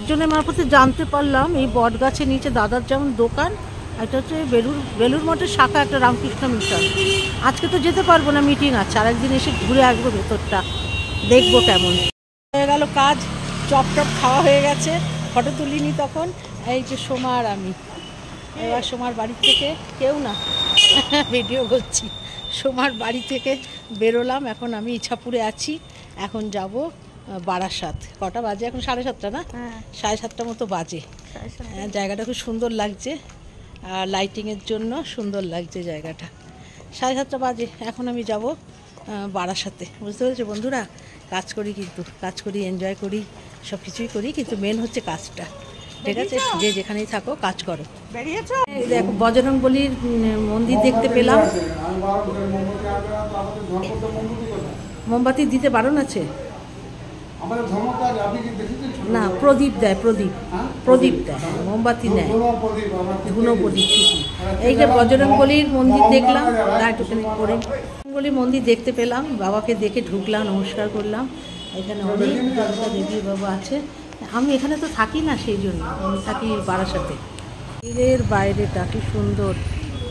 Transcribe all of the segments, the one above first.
একজনের মারফতে জানতে পারলাম এই বট গাছের নিচে দাদার যেমন দোকান, এটা হচ্ছে বেলুর মঠের শাখা একটা রামকৃষ্ণ মিশন। আজকে তো যেতে পারবো না, মিটিং আছে, আর একদিন এসে ঘুরে আসবো ভেতরটা, দেখবো কেমন। হয়ে গেল কাজ, চপ টপ খাওয়া হয়ে গেছে, ফটো তুলিনি তখন। এই যে সোমা আর আমি, এবার সোমার বাড়ি থেকে কেউ না ভিডিও করছি, সোমার বাড়ি থেকে বেরোলাম। এখন আমি ইছাপুরে আছি, এখন যাব বারাসাত। কটা বাজে এখন? 7:30 না? 7:30 মতো বাজে। জায়গাটা খুব সুন্দর লাগছে, আর লাইটিংয়ের জন্য সুন্দর লাগছে জায়গাটা। 7:30 বাজে, এখন আমি যাব বারাসাতে। বুঝতে পেরেছো বন্ধুরা? কাজ করি, কিন্তু কাজ করি, এনজয় করি, সব কিছুই করি, কিন্তু মেন হচ্ছে কাজটা। ঠিক আছে, যে যেখানেই থাকো কাজ করো। দেখো বজরংবলীর মন্দির দেখতে পেলাম। মোমবাতি দিতে বারণ আছে না, প্রদীপ দেয়, প্রদীপ দেয়, মোমবাতি নেয়, ধুনো প্রদীপ ঠিকই। এই যে বজরংবলীর মন্দির দেখলাম, একটুখানি করে বজরংবলীর মন্দির দেখতে পেলাম, বাবাকে দেখে ঢুকলাম, নমস্কার করলাম। এখানে অনেক দেবী বাবা আছে। আমি এখানে তো থাকি না, সেই জন্য আমি থাকি বারাসাতে। মন্দিরের বাইরেটা কি সুন্দর,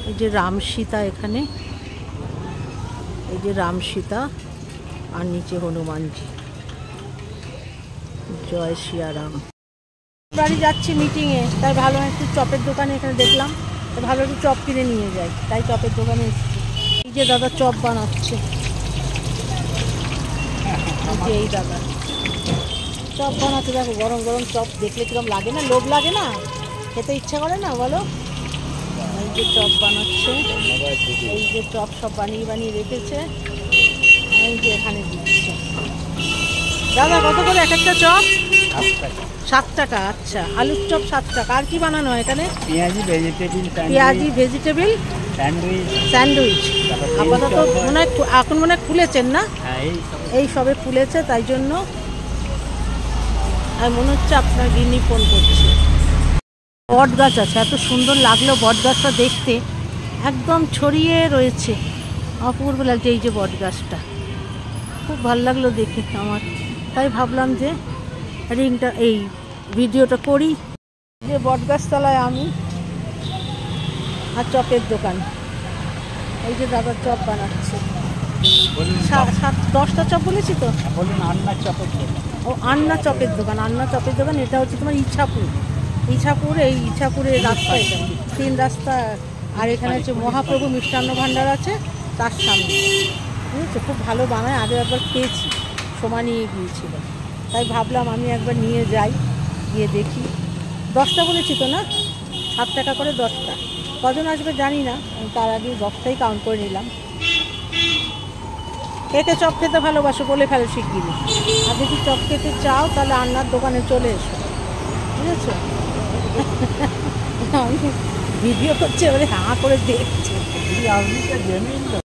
এই যে রাম সীতা, এখানে এই যে রাম সীতা, আর নিচে হনুমানজি। জয় শ্রীরাম। বাড়ি যাচ্ছি মিটিংয়ে, তাই ভালো একটু চপের দোকানে এখানে দেখলাম, তাই ভালো একটু চপ কিনে নিয়ে যাই, তাই চপের দোকানে এসেছি। এই যে দাদা চপ বানাচ্ছে, এই দাদা চপ বানাতে, দেখো গরম গরম চপ দেখলে কিরম লাগে না, লোভ লাগে না, খেতে ইচ্ছা করে না বলো? এই যে চপ বানাচ্ছে, এই যে চপ সব বানিয়ে বানিয়ে রেখেছে, এই যে এখানে দিচ্ছে। দাদা কত করে এক একটা চপ? 7 টাকা। আচ্ছা, আলুর চপ 7 টাকা। আর কি বানানো হয় এখানে? পেঁয়াজি ভেজিটেবিল স্যান্ডউইচ। আপাতত মনে হয় এখন মনে হয় খুলেছেন না? এই সবে খুলেছে, তাই জন্য আর মনে হচ্ছে আপনার গিনি ফোন করছে। বট গাছ আছে, এত সুন্দর লাগলো বট গাছটা দেখতে, একদম ছড়িয়ে রয়েছে, অপূর্ব লাগছে। এই যে বট গাছটা খুব ভালো লাগলো দেখে আমার, তাই ভাবলাম যে এই ভিডিওটা করি। যে বট গাছতলায় আমি, আর চপের দোকান, এই যে দাদা চপ বানাচ্ছে। 10টা চপ বলেছি তো? আন্না চপের দোকান। ও আন্না চপের দোকান, আন্না চপের দোকান। এটা হচ্ছে তোমার ইছাপুর, এই ইছাপুরের রাস্তা, এটা 3 রাস্তা। আর এখানে হচ্ছে মহাপ্রভু মিষ্টান্ন ভাণ্ডার আছে তার সামনে, বুঝেছো? খুব ভালো বানায়, আগে একবার খেয়েছি, সোমা নিয়ে গিয়েছিল, তাই ভাবলাম আমি একবার নিয়ে যাই, গিয়ে দেখি। 10টা বলেছি তো না? 7 টাকা করে 10টা। কজন আসবে জানি না, তার আগে 10টাই কাউন্ট করে নিলাম। কে চপ খেতে ভালোবাসো বলে ফেলো শিগগিরি। আর যদি চপ খেতে চাও তাহলে আন্নার দোকানে চলে এসো, বুঝেছো? আমি ভিডিও করছি, এবারে হাঁ করে দেখছি।